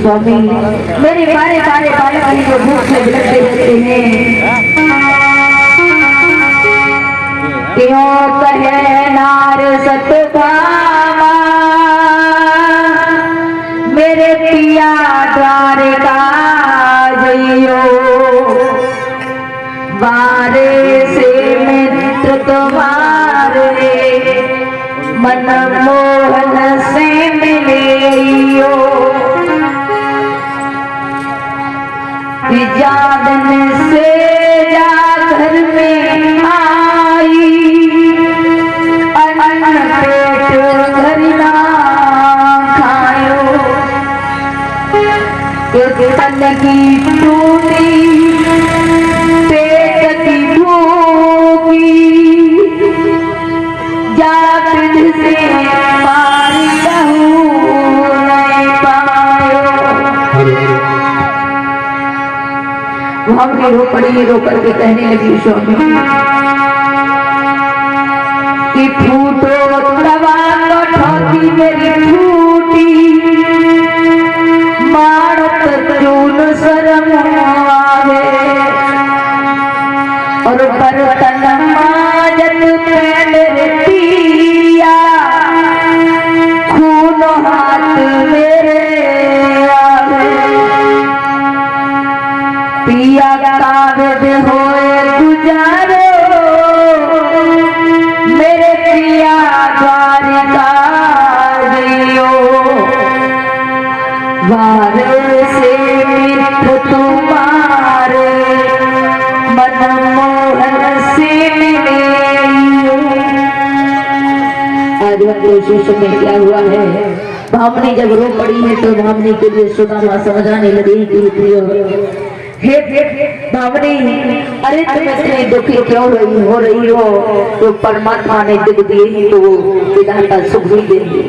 स्वामी मेरे बारे बारे बालक ही जो भूख से बिलखते रहते हैं, क्यों कहे नार सतभामा मेरे पिया द्वारका जइयो, बारे से मित्र तुम्हारे मन मोहन से मिलियो, जादन से जा घर में आई अन्न पेट घर ना खायो, तन की टूटी पेट की भूखी जा पिंड से मारी कहूँ नहीं पायो। हमने रो पड़ी रो करके कहने लगी स्वामी कि फूटो तवा कठौती मेरी फूटी, मारत चून शर्म आवे, और बर्तन माजत मेरे पिया खून हाथ मेरे आवे, पिया कागज होए गुजारो मेरे पिया द्वारका जइयो, बारे से मित्र तुम्हारे मन मोहन से मिलियो। आज शिष्य में क्या हुआ है, भामनी जब रो पड़ी है तो भामनी के लिए सुदामा समझाने लगी कि हे भामनी, अरे तुम इतनी दुखी क्यों हो रही हो, तो परमात्मा ने दुख दिए ही तो वो विधाता सुख भी देंगे।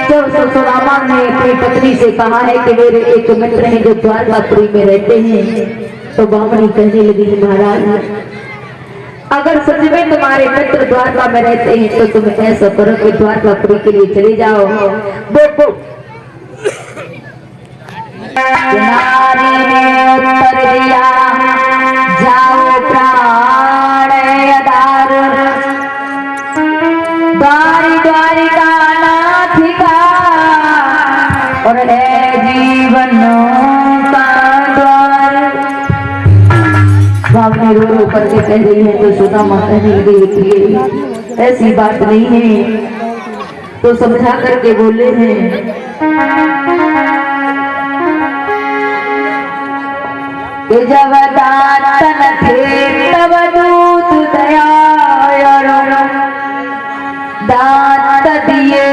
तो सुदामा ने अपनी पत्नी से कहा है कि मेरे एक मित्र हैं जो द्वारकापुरी में रहते हैं, तो भामनी कहने लगी महाराज अगर सच में तुम्हारे मित्र द्वारका में रहते हैं तो तुम ऐसा करो कि द्वारकापुरी के लिए चले जाओ। वो नारी ने उत्तर दिया जाओ प्राण आधार, द्वारी द्वारिका नाथिका और है जीवन का द्वार। भावना रो रो करके कह रही है तो सुदामा कहने लगी ऐसी बात नहीं है, तो समझा करके बोले हैं कि जब दातन थे तब दूत दया, दात दिए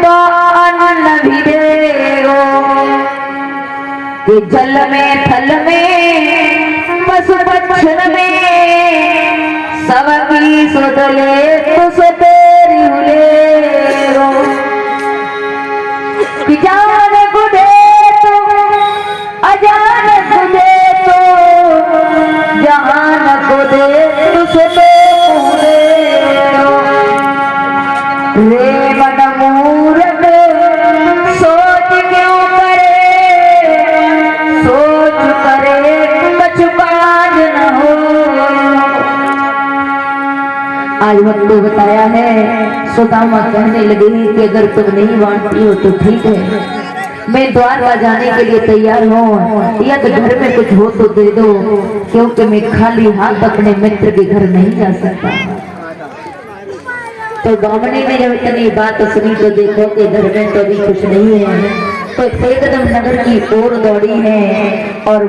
तो अन्न भी देगो, कि जल में थल में पशु पक्षण में सबकी सुध ले तो तेरी हुलेगो, कि जान गुदे तो अजान गुदे जहान को दे तुझे रे मन मूर्ख सोच क्यों करे, सोच करे कुछ बाज न हो। आज हमको बताया है, सुदामा कहने लगी कि अगर तुम नहीं मानती हो तो ठीक है, मैं द्वारका जाने के लिए तैयार हूँ, या तो घर में कुछ हो तो दे दो, क्योंकि मैं खाली हाथ अपने मित्र के घर नहीं जा सकता। तो बामनी ने जब इतनी बात सुनी तो देखो कि घर में तो अभी कुछ नहीं है, तो एकदम नगर की ओर दौड़ी है और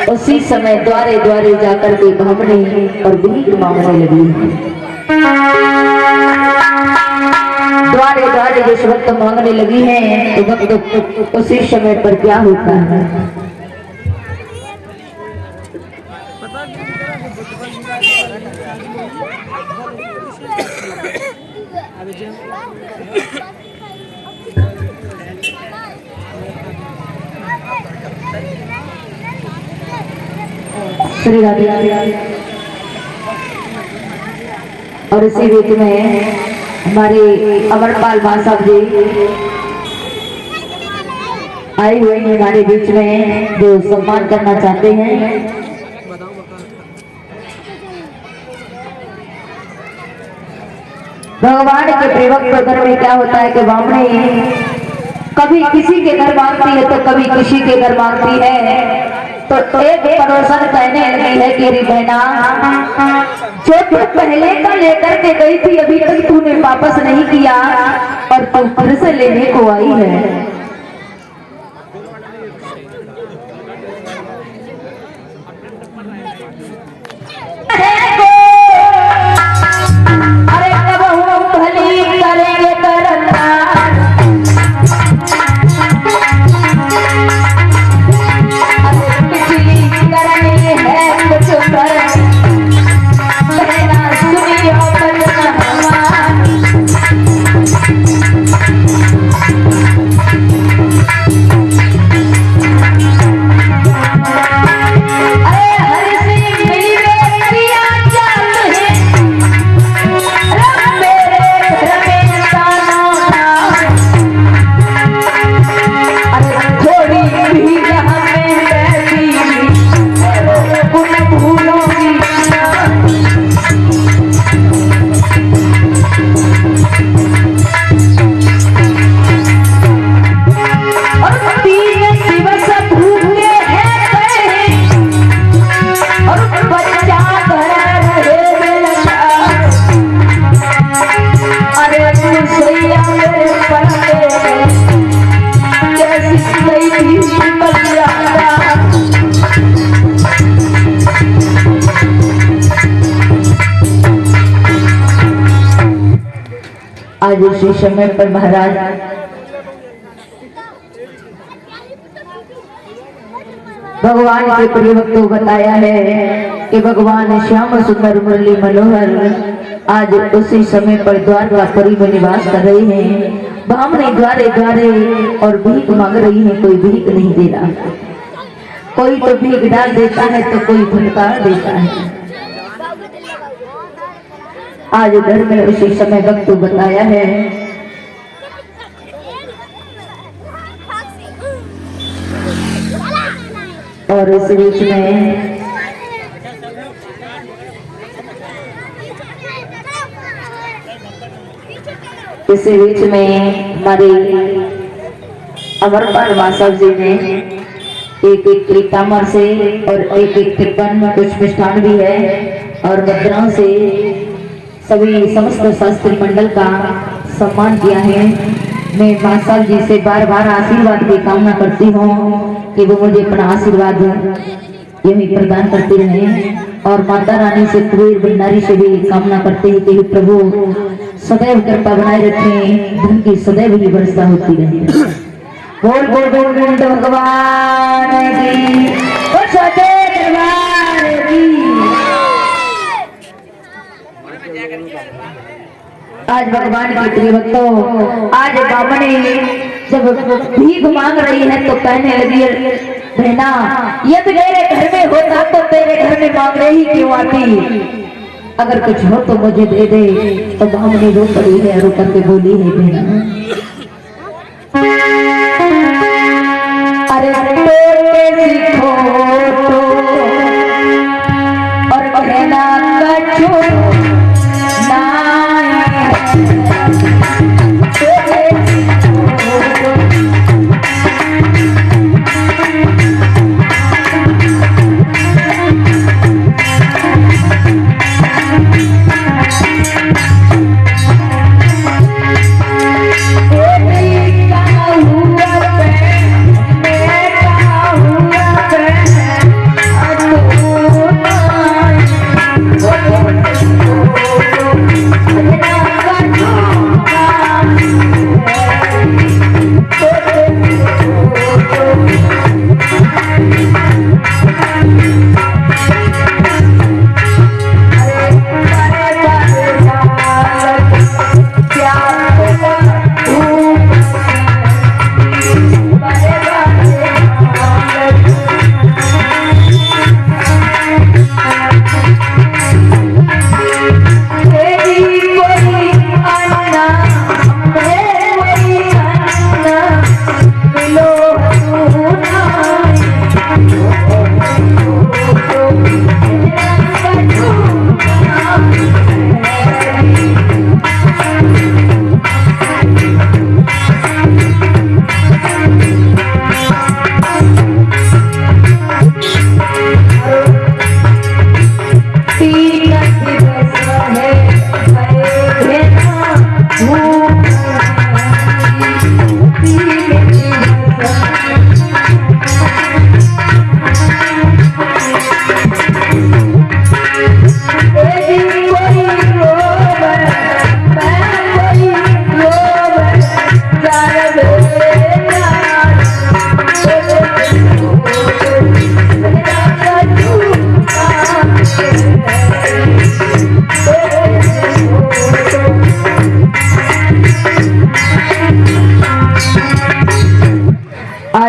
उसी समय द्वारे द्वारे जाकर के बामनी और भीख मांगने लगी। द्वारे द्वारे जिस वक्त मांगने लगी है तो वक्त उसी समय पर क्या होता है, श्री राधे। और इसी रीति में हमारे अमरपाल साहब जी आए हुए हैं हमारे बीच में, जो सम्मान करना चाहते हैं। भगवान के प्रेमक के घर में क्या होता है कि बामणी कभी किसी के घर मांगती है तो कभी किसी के घर मांगती है। तो एक पड़ोसन कहने लगी है कि रे बहना, जो तू पहले का लेकर के गई थी अभी तक तूने वापस नहीं किया और तू फिर से लेने को आई है। आज उसी समय पर महाराज भगवान के प्रिय भक्तों बताया है कि भगवान श्याम सुंदर मुरली मनोहर आज उसी समय पर द्वारकापुरी में निवास कर रहे हैं। बामणी द्वारे द्वारे और भीख मांग रही है, कोई भीख नहीं दे रहा। कोई तो भीख डाल देता है तो कोई धनकार देता है। आज घर में उसी समय वक्त बताया है और इस बीच में हमारे अमरपाल साहब जी ने एक एक तामर से और एक एक तिरपन कुछ मिष्ठान भी है और मुद्राओं से सभी समस्त शास्त्री मंडल का सम्मान किया है। मैं मां साहब जी से बार बार आशीर्वाद की कामना करती हूँ कि वो मुझे अपना आशीर्वाद यही प्रदान करते रहे और माता रानी से कुबेर भंडारी से भी कामना करते हैं कि प्रभु सदैव कृपा बनाए रखें, धन की सदैव ही वर्षा होती रहे। बोल बोल गोविंद भगवान की, दरबार की। आज भगवान के प्रिय भक्तों, आज बामणी जब भीख मांग रही है तो कहने लगी बहना, यदि मेरे घर में होता तो तेरे घर में मांगने ही क्यों आती, अगर कुछ हो तो मुझे दे दे। तो बामणी रो पड़ी है, रो करके बोली है बहना, अरे सीखो तो और कहना कछो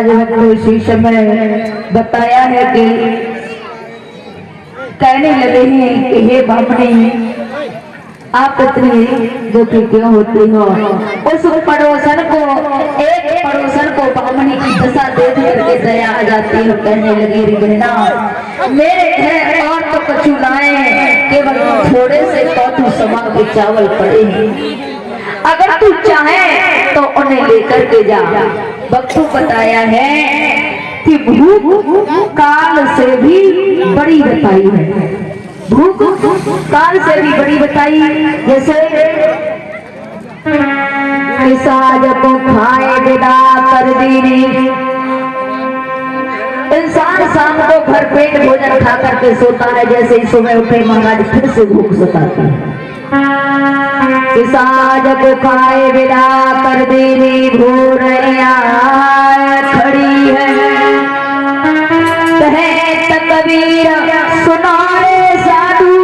आज हमको इसी समय बताया है कि कहने लगे हैं कि हे बामनी, आप इतनी दुखी क्यों होती हो। उस पड़ोसन को, एक पड़ोसन को बामनी की दशा देख करके दया आ जाती है। कहने लगी रे बहना, मेरे घर और तो कुछ लाए, केवल थोड़े से तो तू समा के चावल पड़े हैं, अगर तू चाहे तो उन्हें लेकर के जा। वक्तु बताया है कि भूख काल से भी बड़ी बताई है, भूख काल से भी बड़ी बताई। जैसे साज को खाए विदा कर देने, इंसान शाम को भर पेट भोजन खा करके सोता है, जैसे ही सुबह उठे महाराज फिर से भूख सताती है। साज को खाए विदा कर देने, भोर खड़ी है, कहे कबीर सुनाए साधु,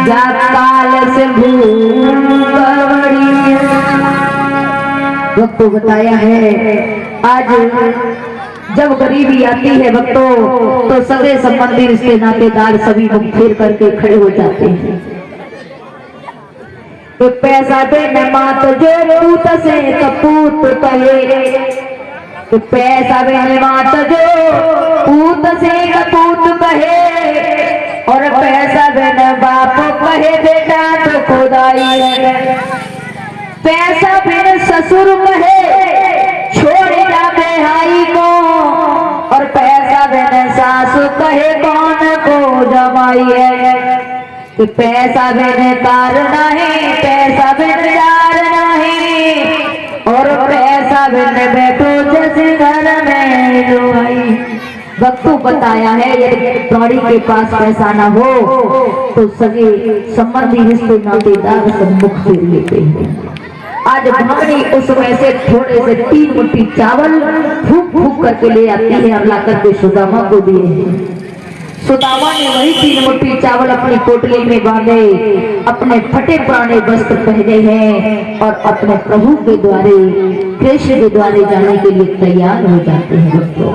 जा काल से भूख बड़ी। वक्त बताया है आज जब गरीबी आती है वक्तों, तो सगे संबंधी रिश्ते नातेदार सभी मुख फेर करके खड़े हो जाते हैं। तो पैसा देने मात जो पूत से कपूत कहे, तो पैसा देने मात जो पूत से कपूत कहे, और पैसा देने बाप कहे बेटा तो खुदाई है। पैसा बिन ससुर कहे छोड़ जा बेहाई को, और पैसा बिन सासु कहे कौन को जमाई है। कि पैसा बिन कार नहीं, पैसा बिन यार नहीं, और पैसा बिन बैठो जैसे घर में लोहाई। वक्तु बताया है यदि प्राणी के पास पैसा ना हो तो सगे संबंधी रिश्ते नातेदार सब मुख फेर लेते हैं। आज भावनी उसमें से थोड़े से 3 मुट्ठी चावल फूक फूक करके ले आती है और ला करके सुदामा को दिए हैं। सुदामा ने वही 3 मुट्ठी चावल अपनी पोटली में बांधे, अपने फटे पुराने वस्त्र पहने हैं और अपने प्रभु के द्वारे, कृष्ण के द्वारे जाने के लिए तैयार हो जाते हैं। दोस्तों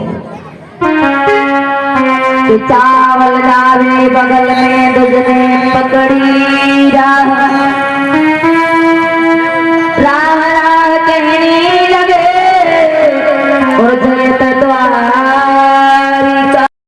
चावल लावे बगल में दुजने पकड़ी,